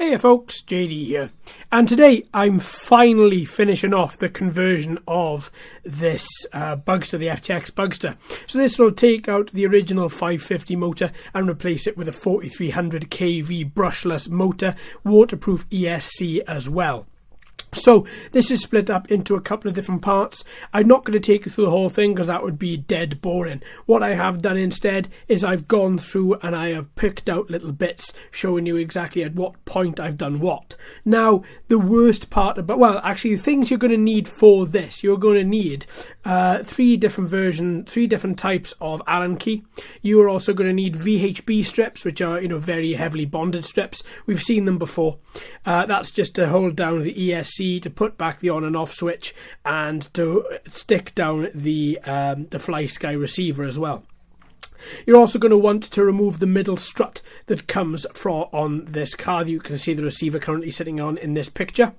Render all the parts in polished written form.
Hiya folks, JD here, and today I'm finally finishing off the conversion of this Bugsta, the FTX Bugsta. So this will take out the original 550 motor and replace it with a 4300KV Brushless motor, waterproof ESC as well. So this is split up into a couple of different parts. I'm not going to take you through the whole thing because that would be dead boring. What I have done instead is I've gone through and I have picked out little bits showing you exactly at what point I've done what. Now the worst part about, well actually the things you're going to need for this, you're going to need three different types of Allen key. You are also going to need VHB strips, which are very heavily bonded strips. We've seen them before. That's just to hold down the ESC, to put back the on and off switch, and to stick down the Fly Sky receiver as well. You're also going to want to remove the middle strut that comes on this car that you can see the receiver currently sitting on in this picture.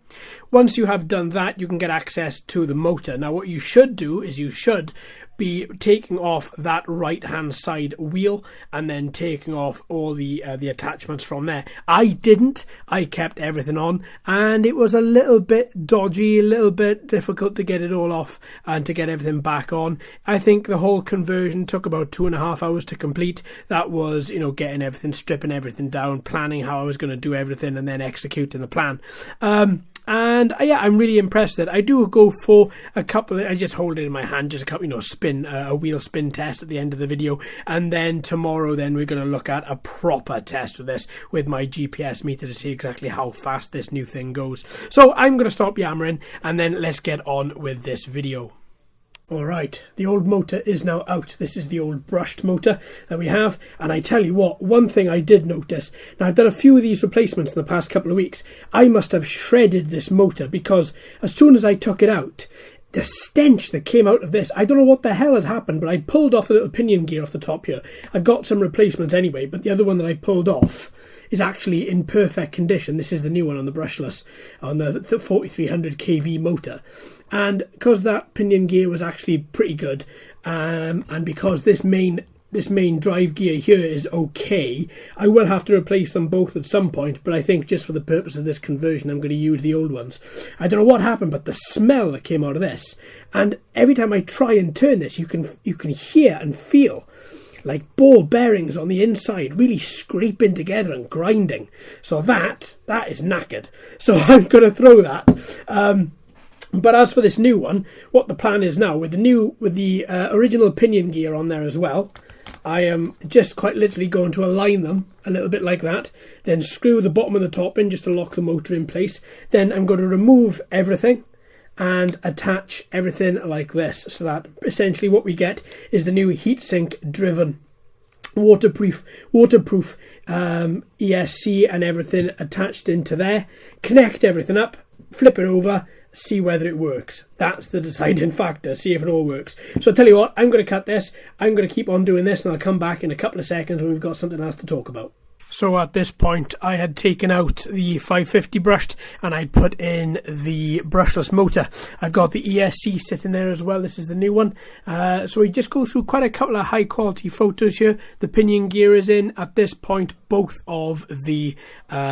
Once you have done that, you can get access to the motor. Now what you should do is you should be taking off that right hand side wheel and then taking off all the attachments from there. I didn't. I kept everything on, and it was a little bit dodgy, a little bit difficult to get it all off and to get everything back on. I think the whole conversion took about 2.5 hours to complete. That was getting everything, stripping everything down, planning how I was going to do everything, and then executing the plan. And yeah, I'm really impressed that I do go for a couple I just hold it in my hand, just a couple, a wheel spin test at the end of the video. And then tomorrow, then we're going to look at a proper test of this with my GPS meter to see exactly how fast this new thing goes. So I'm going to stop yammering and then let's get on with this video. Alright, the old motor is now out. This is the old brushed motor that we have, and I tell you what, one thing I did notice, now I've done a few of these replacements in the past couple of weeks. I must have shredded this motor, because as soon as I took it out, the stench that came out of this, I don't know what the hell had happened, but I pulled off the little pinion gear off the top here. I've got some replacements anyway, but the other one that I pulled off is actually in perfect condition. This is the new one on the brushless, on the 4300KV motor. And because that pinion gear was actually pretty good, and because this main drive gear here is okay, I will have to replace them both at some point, but I think just for the purpose of this conversion I'm going to use the old ones. I don't know what happened, but the smell that came out of this, and every time I try and turn this, you can hear and feel like ball bearings on the inside really scraping together and grinding. So that is knackered. So I'm going to throw that. But as for this new one, what the plan is now, with the original pinion gear on there as well, I am just quite literally going to align them a little bit like that, then screw the bottom and the top in just to lock the motor in place. Then I'm going to remove everything and attach everything like this, so that essentially what we get is the new heatsink driven waterproof ESC and everything attached into there. Connect everything up, flip it over, see whether it works. That's the deciding factor, see if it all works. So I'll tell you what, I'm going to cut this, I'm going to keep on doing this, and I'll come back in a couple of seconds when we've got something else to talk about. So at this point I had taken out the 550 brushed and I'd put in the brushless motor. I've got the ESC sitting there as well. This is the new one. So we just go through quite a couple of high quality photos here. The pinion gear is in. At this point both of the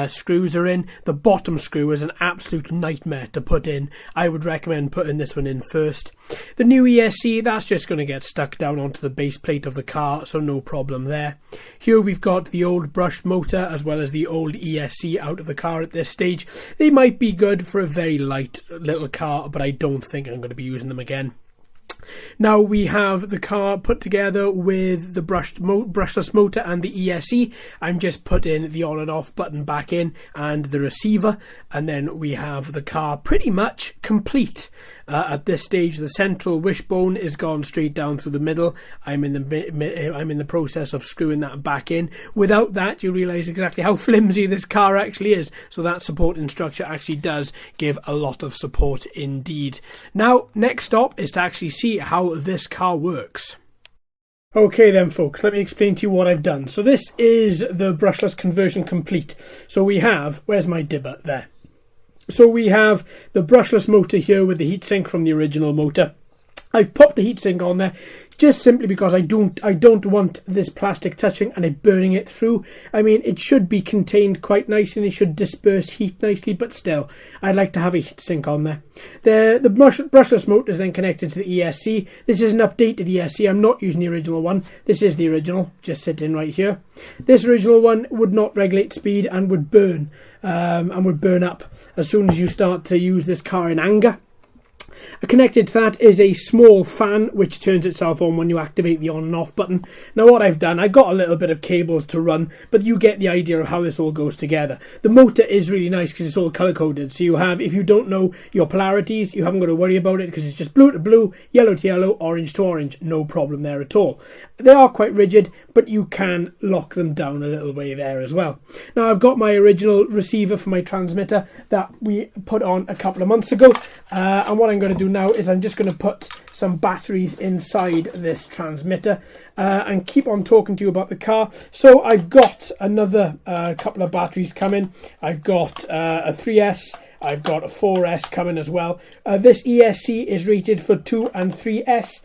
screws are in. The bottom screw is an absolute nightmare to put in. I would recommend putting this one in first. The new ESC, that's just going to get stuck down onto the base plate of the car, so no problem there. Here we've got the old brushed motor as well as the old ESC out of the car at this stage. They might be good for a very light little car, but I don't think I'm going to be using them again. Now we have the car put together with the brushless motor and the ESC. I'm just putting the on and off button back in and the receiver, and then we have the car pretty much complete. At this stage, the central wishbone is gone straight down through the middle. I'm in the process of screwing that back in. Without that, you realise exactly how flimsy this car actually is. So that supporting structure actually does give a lot of support indeed. Now, next stop is to actually see how this car works. Okay then folks, let me explain to you what I've done. So this is the brushless conversion complete. So we have, where's my dibber? There. So we have the brushless motor here with the heatsink from the original motor. I've popped the heatsink on there just simply because I don't want this plastic touching and it burning it through. I mean, it should be contained quite nicely and it should disperse heat nicely, but still, I'd like to have a heat sink on there. The brushless motor is then connected to the ESC. This is an updated ESC. I'm not using the original one. This is the original, just sitting right here. This original one would not regulate speed and would burn up as soon as you start to use this car in anger. Connected to that is a small fan which turns itself on when you activate the on and off button. Now what I've done, I got a little bit of cables to run, but you get the idea of how this all goes together. The motor is really nice because it's all color coded, so you have, if you don't know your polarities, you haven't got to worry about it because it's just blue to blue, yellow to yellow, orange to orange, no problem there at all. They are quite rigid, but you can lock them down a little way there as well. Now I've got my original receiver for my transmitter that we put on a couple of months ago, and what I'm going to do now is I'm just going to put some batteries inside this transmitter and keep on talking to you about the car. So I've got another couple of batteries coming. I've got a 3S, I've got a 4S coming as well. This ESC is rated for 2 and 3S,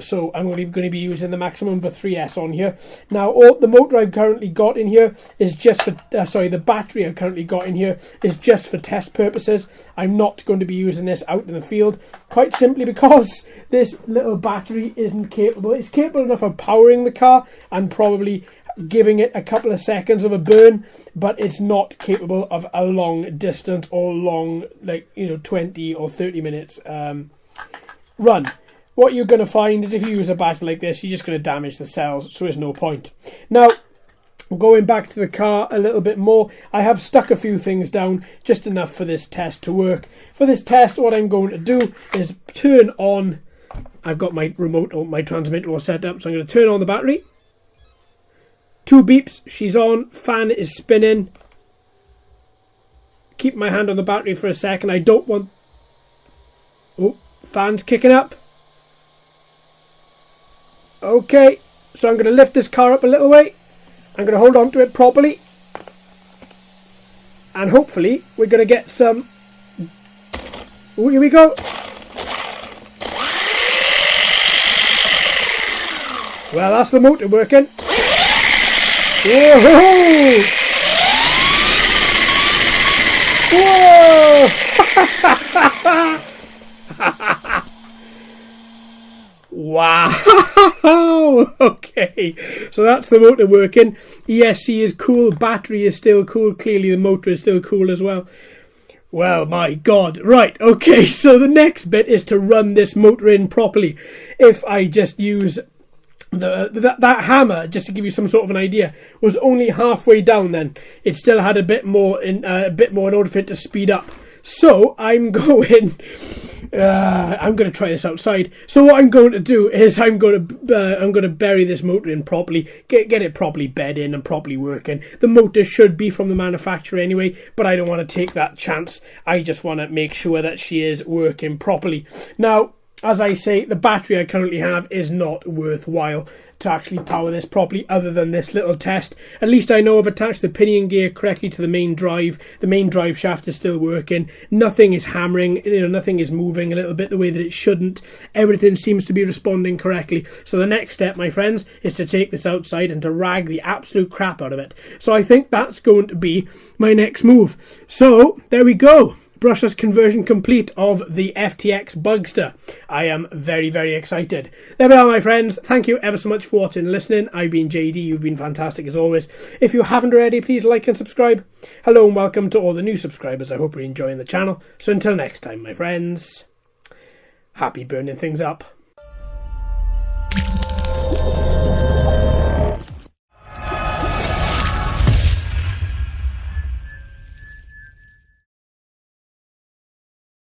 so I'm going to be using the maximum for 3S on here. Now, the motor I've currently got in here is just for, the battery I've currently got in here is just for test purposes. I'm not going to be using this out in the field, quite simply because this little battery isn't capable. It's capable enough of powering the car and probably giving it a couple of seconds of a burn, but it's not capable of a long distance or long, 20 or 30 minutes run. What you're going to find is if you use a battery like this, you're just going to damage the cells, so there's no point. Now, going back to the car a little bit more, I have stuck a few things down, just enough for this test to work. For this test, what I'm going to do is turn on, I've got my remote or my transmitter all set up, so I'm going to turn on the battery. 2 beeps, she's on, fan is spinning. Keep my hand on the battery for a second. I don't want... Oh, fan's kicking up. Okay, so I'm going to lift this car up a little way. I'm going to hold on to it properly. And hopefully we're going to get some... Oh, here we go. Well, that's the motor working. Whoa! Whoa! Wow! Okay, so that's the motor working. ESC is cool, battery is still cool, clearly the motor is still cool as well. Well, my God. Right, okay, so the next bit is to run this motor in properly. If I just use... that hammer, just to give you some sort of an idea, was only halfway down then. It still had a bit more in order for it to speed up. So I'm going to try this outside. So what I'm going to do is I'm going to bury this motor in properly, get it properly bed in and properly working. The motor should be from the manufacturer anyway, but I don't want to take that chance. I just want to make sure that she is working properly. Now, as I say, the battery I currently have is not worthwhile to actually power this properly, other than this little test. At least I know I've attached the pinion gear correctly to the main drive. The main drive shaft is still working. Nothing is hammering, nothing is moving a little bit the way that it shouldn't. Everything seems to be responding correctly. So the next step, my friends, is to take this outside and to rag the absolute crap out of it. So I think that's going to be my next move. So there we go. Brushless conversion complete of the FTX Bugsta. I am very, very excited. There we are, my friends. Thank you ever so much for watching and listening. I've been JD. You've been fantastic as always. If you haven't already, please like and subscribe. Hello and welcome to all the new subscribers. I hope you're enjoying the channel. So until next time, my friends, happy burning things up.